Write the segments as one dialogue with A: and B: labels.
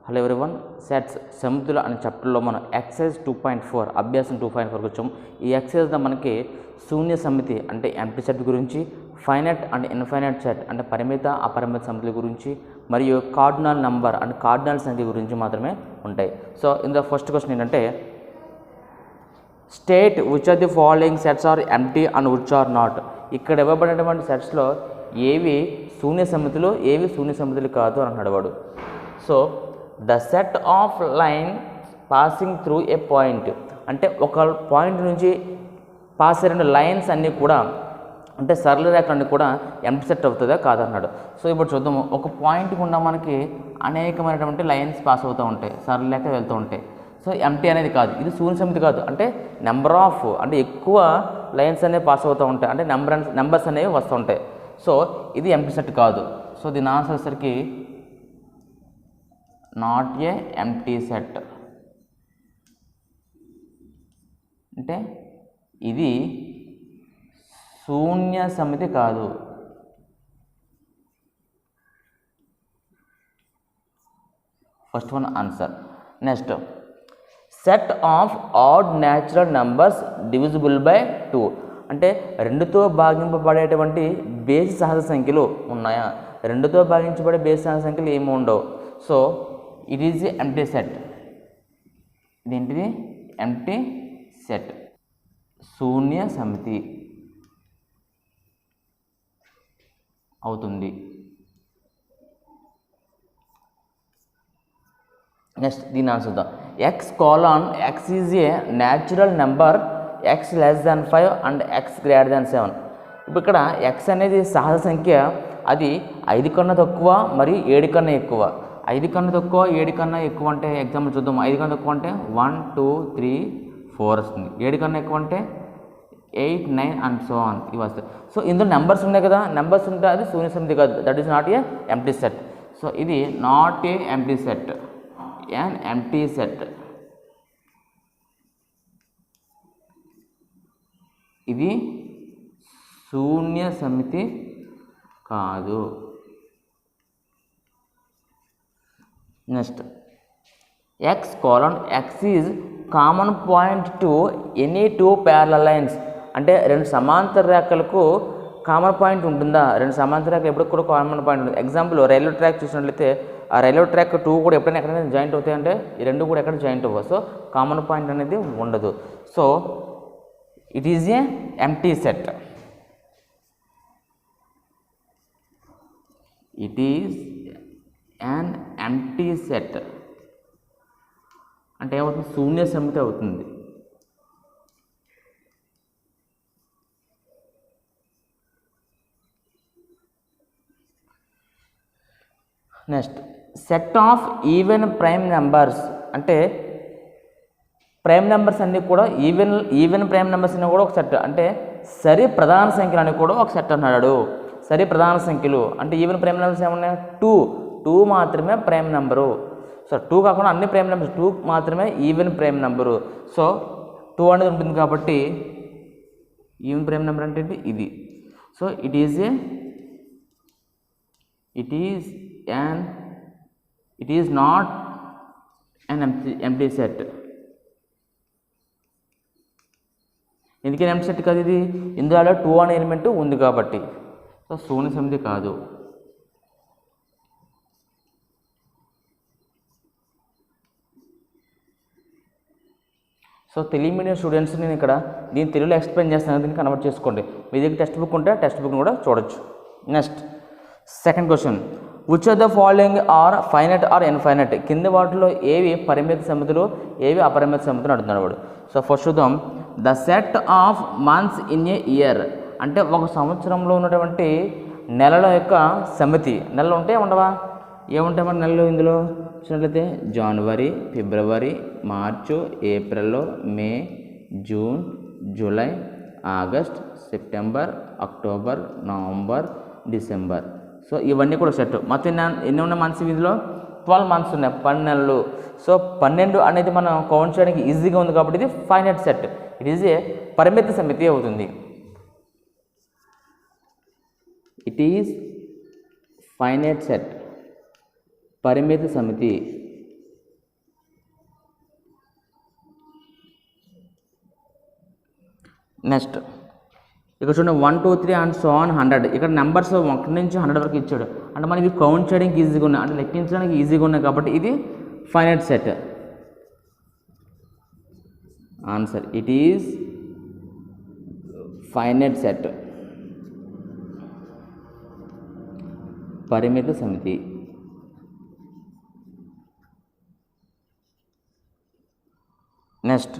A: Hello everyone, sets సమితులు అనే చాప్టర్లో మనం ఎక్సైజ్ 2.4 అభ్యాసం 2.4 వచ్చాం. ఈ ఎక్సైజ్లో మనకి శూన్య సమితి అంటే ఎంప్టీ సెట్ గురించి, ఫైనైట్ అండ్ ఇన్ఫైనైట్ సెట్ అంటే పరిమిత అపరిమిత సమితుల గురించి, మరియు కార్డినల్ నంబర్ అండ్ కార్డినల్ సంఖ్య గురించి మాత్రమే ఉంటాయి. సో ఇందులో ఫస్ట్ క్వశ్చన్ ఏంటంటే, state which are the following sets are empty and which are not. ఇక్కడ ఇవ్వబడినటువంటి సెట్స్లో ఏవి శూన్య సమితులు, ఏవి శూన్య సమితులు కాదు అని అన్నాడు. So the set of line passing through a point అంటే ఒక పాయింట్ నుంచి పాస్ అయిన లైన్స్ అన్నీ కూడా అంటే సరళ రేఖలన్నీ కూడా ఎంప్టీ సెట్ అవుతుందా కాదన్నాడు. సో ఇప్పుడు చూద్దాము. ఒక పాయింట్ గుండా మనకి అనేకమైనటువంటి లైన్స్ పాస్ అవుతూ ఉంటాయి, సరళ రేఖ వెళ్తూ ఉంటాయి. సో ఎంప్టీ అనేది కాదు, ఇది శూన్య సమితి కాదు. అంటే నెంబర్ ఆఫ్ అంటే ఎక్కువ లైన్స్ అనేవి పాస్ అవుతూ ఉంటాయి, అంటే నెంబర్స్ అనేవి వస్తూ ఉంటాయి. సో ఇది ఎంప్టీ సెట్ కాదు. సో దీని ఆన్సర్ వచ్చేసరికి నాట్ ఏ ఎంప్టీ సెట్. అంటే ఇది శూన్య సమితి కాదు. First one answer. Next, set of odd natural numbers divisible by 2 అంటే 2తో భాగింపబడేటువంటి బేసి సహజ సంఖ్యలు ఉన్నాయా? 2తో భాగించబడే బేసి సహజ సంఖ్యలు ఏమి ఉండవు. So it is empty set. ఇదేంటిది? ఎంప్టీ సెట్, శూన్య సమితి అవుతుంది. నెక్స్ట్ దీని answer the x is a natural number x <5 and x <7. ఇప్పుడు ఇక్కడ x అనేది సహజ సంఖ్య, అది 5 కన్నా తక్కువ మరియు 7 కన్నా ఎక్కువ. 5 కన్నా తక్కువ 7 కన్నా ఎక్కువ అంటే ఎగ్జాంపుల్ చూద్దాం. 5 కన్నా తక్కువ అంటే 1 2 3 4 వస్తుంది. 7 కన్నా ఎక్కువ అంటే 8 9 అండ్ సో ఆన్ ఇవి వస్తాయి. సో ఇందులో నెంబర్స్ ఉన్నాయి కదా, నెంబర్స్ ఉంటే అది శూన్య సమితి కాదు. That is not a empty set. So ఇది not a empty set, an empty set. ఇది శూన్య సమితి కాదు. Next, x is common point to any 2 parallel lines అంటే 2 సమాంతర రేఖలకు కామన్ పాయింట్ ఉంటుందా? 2 సమాంతర రేఖలు ఎప్పుడు కూడా కామన్ పాయింట్ ఉంటుంది. ఎగ్జాంపుల్ రైల్వే ట్రాక్ చూసినట్లయితే ఆ రైల్వే ట్రాక్ 2 కూడా ఎప్పుడైనా ఎక్కడైనా జాయింట్ అవుతాయంటే ఈ 2 కూడా ఎక్కడ జాయింట్ అవ్వవు. సో కామన్ పాయింట్ అనేది ఉండదు. So it is a empty set. It is an empty set అంటే ఏమవుతుంది? శూన్య సమితి అవుతుంది. Next, set of even prime numbers అంటే ప్రైమ్ నెంబర్స్ అన్నీ కూడా ఈవెన్ ప్రైమ్ నెంబర్స్ అన్నీ కూడా ఒక సెట్. అంటే సరి ప్రధాన సంఖ్యలు అని కూడా ఒక సెట్ అన్నాడు. సరి ప్రధాన సంఖ్యలు అంటే ఈవెన్ ప్రైమ్ నెంబర్స్ ఏమన్నాయి? 2 మాత్రమే ప్రైమ్ నెంబరు. సో 2 కాకుండా అన్ని ప్రైమ్ నెంబర్స్ 2 మాత్రమే ఈవెన్ ప్రైమ్ నెంబరు. సో 2 అనేది ఉంటుంది కాబట్టి ఈవెన్ ప్రైమ్ నెంబర్ అంటే ఇది. So it is not an empty set. ఎందుకని ఎంప్టీ సెట్ కాదు ఇది? ఇందులో 2 అనే ఎలిమెంట్ ఉంది కాబట్టి. సో శూన్య సమితి కాదు. సో తెలుగు మీడియం స్టూడెంట్స్ నేను ఇక్కడ దీన్ని తెలుగులో ఎక్స్ప్లెయిన్ చేస్తాను, దీన్ని కన్వర్ట్ చేసుకోండి. మీ దగ్గర టెక్స్ట్ బుక్ ఉంటే టెక్స్ట్ బుక్ని కూడా చూడొచ్చు. Next second question, which are the following are finite or infinite. కింద వాటిలో ఏవి పరిమిత సమితులు, ఏవి అపరిమిత సమితులు అడుగుతున్నాడు వాడు. సో ఫస్ట్ చూద్దాం. The set of months in a year అంటే ఒక సంవత్సరంలో ఉన్నటువంటి నెలల యొక్క సమితి. నెలలు ఉంటే ఉండవా? ఏముంటాయి మన నెలలు? ఇందులో చూసినట్లయితే జనవరి, ఫిబ్రవరి, March, April, May, June, July, August, September, October, November, December. So ఇవన్నీ కూడా సెట్. మొత్తం ఎన్ని ఉన్నాయి మంత్స్? ఇందులో 12 మంత్స్ ఉన్నాయి, 12 నెలలు. సో 12 అనేది మనం కౌంట్ చేయడానికి ఈజీగా ఉంది కాబట్టి ఇది finite set. It is a పరిమిత సమితి అవుతుంది. ఇట్ ఈజ్ ఫైనైట్ సెట్, పరిమిత సమితి. నెక్స్ట్ ఇక్కడ చూడండి 1 2 3 అండ్ సో ఆన్ 100. ఇక్కడ నెంబర్స్ 1 నుంచి 100 వరకు ఇచ్చాడు. అంటే మనకి కౌంట్ చేయడానికి ఈజీగా ఉన్నాయి, అంటే లెక్కించడానికి ఈజీగా ఉన్నాయి కాబట్టి ఇది finite set. Answer it is finite set, పరిమిత సమితి. Next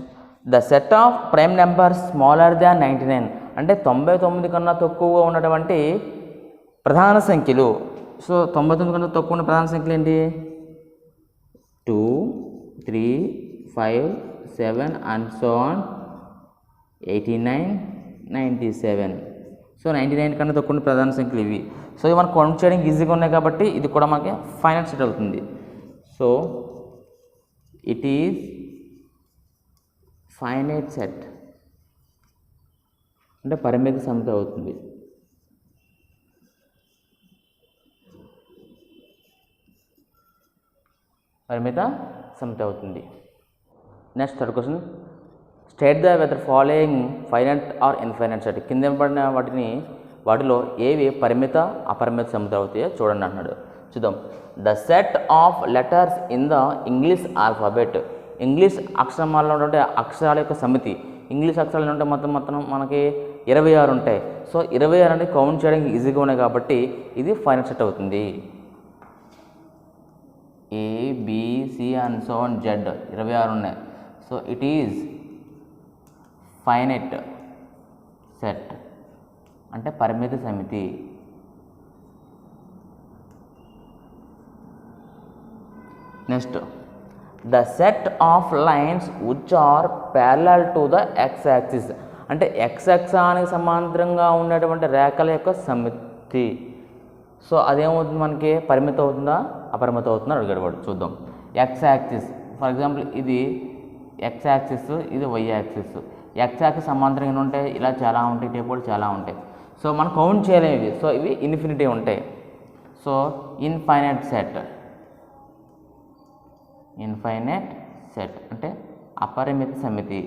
A: the set of prime numbers smaller than 99 అంటే 99 కన్నా తక్కువగా ఉన్నటువంటి ప్రధాన సంఖ్యలు. సో 99 కన్నా తక్కువ ఉన్న ప్రధాన సంఖ్యలు ఏంటి? 2 3 5 7 అండ్ సో ఆన్ 89 97. సో 99 కన్నా తక్కువ ఉన్న ప్రధాన సంఖ్యలు ఇవి. సో ఇవి మనకు కౌంట్ చేయడానికి ఈజీగా ఉన్నాయి కాబట్టి ఇది కూడా మనకి ఫైనైట్ సెట్ అవుతుంది. So it is finite set అంటే పరిమిత సమితి అవుతుంది. పరిమిత సమితి అవుతుంది. Next third question, state the whether following finite or infinite set. కింద పడిన వాటిలో ఏవి పరిమిత అపరిమిత సమితి అవుతాయో చూడండి అన్నాడు. చూద్దాం. The set of letters in the English alphabet. English అక్షరమాలలో ఉన్నటువంటి అక్షరాల యొక్క సమితి. ఇంగ్లీష్ అక్షరాలు ఉంటే మొత్తం మనకి 26 ఉంటాయి. సో 26 అనేది కౌంట్ చేయడానికి ఈజీగా ఉన్నాయి కాబట్టి ఇది ఫైనైట్ సెట్ అవుతుంది. ABC and so on Z 26 ఉన్నాయి. So it is finite set అంటే పరిమిత సమితి. Next the set of lines which are parallel to the X axis అంటే ఎక్స్ యాక్సానికి సమాంతరంగా ఉన్నటువంటి రేఖల యొక్క సమితి. సో అదేమవుతుంది మనకి పరిమితం అవుతుందా అపరిమితం అవుతుందా అడిగాడు వాడు. చూద్దాం. ఎక్స్ యాక్సిస్ ఫర్ ఎగ్జాంపుల్ ఇది ఎక్స్ యాక్సిస్, ఇది వై యాక్సిస్. ఎక్స్ యాక్సిస్ సమాంతరంగా ఉంటాయి, ఇలా చాలా ఉంటాయి, టేబుల్ చాలా ఉంటాయి. సో మనం కౌంట్ చేయలేము ఇవి. సో ఇవి ఇన్ఫినిటీ ఉంటాయి. So infinite set. Infinite set అంటే అపరిమిత సమితి.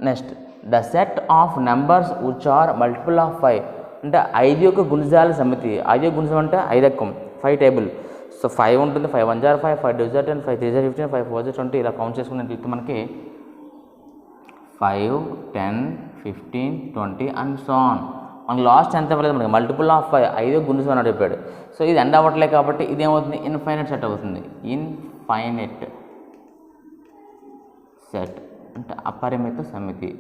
A: Next the set of numbers which are multiple of 5 అంటే 5 యొక్క గుణిజాల సమితి. 5 యొక్క గుణిజం అంటే 5 ఎక్కం 5 టేబుల్. సో 5 ఉంటుంది, 5 1 jar 5, 5 2 jar 10, 5 3 jar 15, 5 4 jar 20 ఇలా కౌంట్ చేసుకున్నట్లయితే మనకి 5 10 15 20 అండ్ సో ఆన్. మనకి లాస్ట్ ఎంత అవ్వలేదు, మనకి మల్టిపుల్ ఆఫ్ 5 5 గుణిజం అని చెప్పాడు. సో ఇది ఎండ్ అవ్వట్లేదు కాబట్టి ఇదేమవుతుంది ఇన్ఫైనైట్ సెట్ అవుతుంది. ఇన్ఫైనైట్ సెట్ అంటే అపరిమిత సమితి.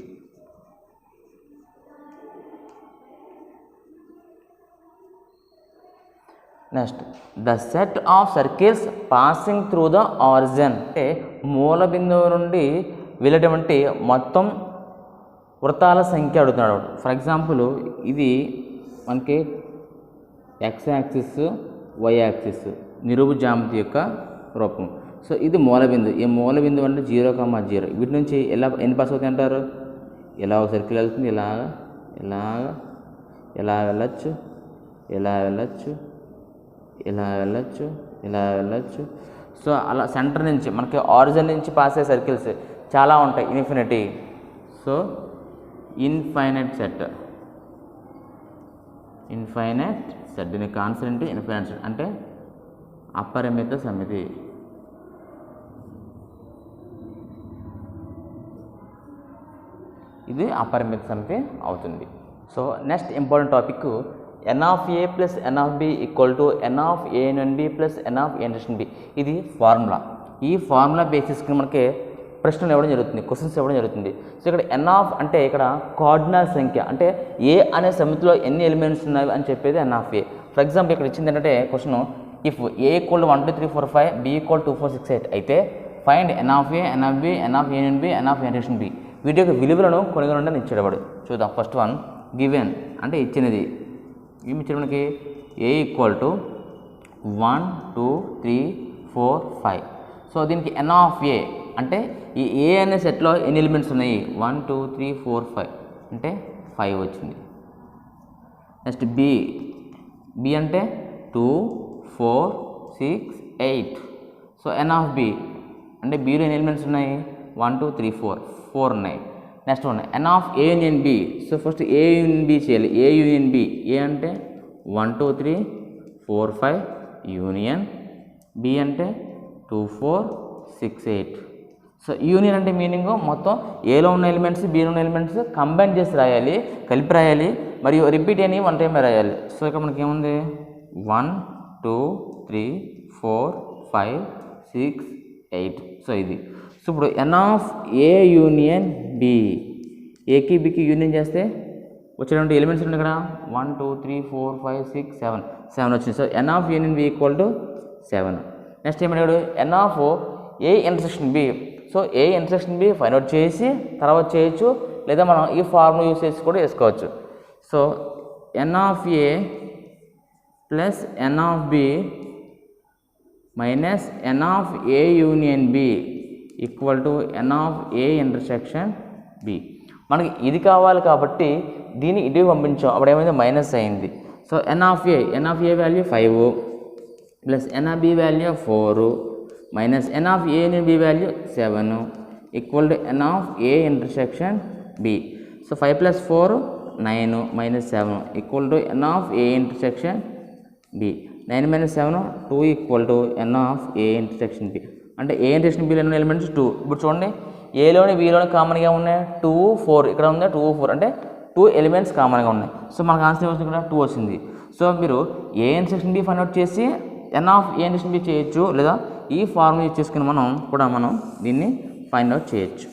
A: Next the set of circles passing through the origin అంటే మూల బిందువు నుండి వెళ్ళేటువంటి మొత్తం వృత్తాల సంఖ్య అడుగుతున్నాడు. ఫర్ ఎగ్జాంపుల్ ఇది మనకి ఎక్స్ యాక్సిస్ వై యాక్సిస్ నిరుభు జ్యామితి యొక్క రూపం. సో ఇది మూల బిందువు. ఈ మూల బిందువు అంటే 0,0. వీటి నుంచి ఎన్ని పాస్ అవుతాయి అంటారు? ఇలా ఒక సర్కిల్ వెళ్తుంది, ఇలా వెళ్ళచ్చు, ఇలా వెళ్ళచ్చు. సో అలా సెంటర్ నుంచి మనకి ఆరిజిన్ నుంచి పాస్ అయ్యే సర్కిల్స్ చాలా ఉంటాయి, ఇన్ఫినిటీ. So infinite set. దీనికి ఆన్సర్ ఏంటి? ఇన్ఫైనైట్ సెట్ అంటే అపరిమిత సమితి. ఇది అపరిమిత సమితి అవుతుంది. So next important topic n of a plus n of b equal to n of a and b plus n of a and b. ఇది ఫార్ములా. ఈ ఫార్ములా బేసిస్కి మనకి ప్రశ్నలు ఇవ్వడం జరుగుతుంది, క్వశ్చన్స్ ఇవ్వడం జరుగుతుంది. సో ఇక్కడ n of అంటే ఇక్కడ కార్డినల్ సంఖ్య అంటే ఏ అనే సమితిలో ఎన్ని ఎలిమెంట్స్ ఉన్నాయి అని చెప్పేది n of a. For example ఇక్కడ ఇచ్చింది ఏంటంటే question if a equal 1 2 3 4 5 b equal 2 4 6 8 అయితే find n of a, n of b, n of a and b, n of a and b. వీటి యొక్క విలువలను కొనుగొనండి ఇచ్చేవాడు. చూద్దాం. ఫస్ట్ వన్ గివెన్ అంటే ఇచ్చినది ఏమి ఇచ్చాడు మనకి? ఏ ఈక్వల్ టు 1 2 3 4 5. సో దీనికి n ఆఫ్ ఏ అంటే ఈ ఏ అనే సెట్లో ఎన్ని ఎలిమెంట్స్ ఉన్నాయి? 1 2 3 4 5 అంటే 5 వచ్చింది. నెక్స్ట్ బి అంటే 2 4 6 8. సో ఎన్ ఆఫ్ బి అంటే బీలో ఎన్ని ఎలిమెంట్స్ ఉన్నాయి 1 2 3 4 ఉన్నాయి. Next one N of A union B. So first A union B చేయాలి. A union B. ఏ అంటే 1 2 3 4 5 యూనియన్. బి అంటే 2 4 6 8. సో యూనియన్ అంటే మీనింగ్ మొత్తం ఏలో ఉన్న ఎలిమెంట్స్ బీలో ఉన్న ఎలిమెంట్స్ కంబైన్ చేసి రాయాలి, కలిపి రాయాలి, మరియు రిపీట్ అని వన్ టైం రాయాలి. సో ఇక్కడ మనకి ఏముంది 1 2 3 4 5 6 8. సో ఇది. సో ఇప్పుడు ఎన్ ఆఫ్ ఏ యూనియన్ బి. ఏకి బికి యూనియన్ చేస్తే వచ్చేటువంటి ఎలిమెంట్స్ ఉన్నాయి ఇక్కడ 1 2 3 4 5 6 7 వచ్చింది. So N of union B equal to 7. Next ఏమన్నాడు n of A intersection B. So A intersection B find out చేసి తర్వాత చేయొచ్చు, లేదా మనం ఈ ఫార్ములా యూస్ చేసి కూడా వేసుకోవచ్చు. So N of A plus N of B minus N of A union B equal to N of A intersection B. మనకి ఇది కావాలి కాబట్టి దీన్ని ఇటు పంపించాం, అప్పుడు ఏమైంది మైనస్ అయింది. So N of A value 5 plus N of B value 4 minus N of A union B value 7 equal to N of A intersection B. So 5 plus 4 9 minus 7 equal to N of A intersection B. 9 minus 7 2 equal to N of A intersection B. అంటే A intersection బిలో ఉన్న elements 2. ఇప్పుడు చూడండి ఏలోని బిలోని కామన్గా ఉన్నాయి 2 4. ఇక్కడ ఉంది 2 4 అంటే 2 ఎలిమెంట్స్ కామన్గా ఉన్నాయి. సో మనకు ఆన్సర్ వచ్చింది ఇక్కడ 2 వచ్చింది. సో మీరు A intersection B find out చేసి N of A intersection B చేయొచ్చు, లేదా ఈ ఫార్ములా యూజ్ చేసుకుని మనం దీన్ని ఫైండ్ అవుట్ చేయొచ్చు.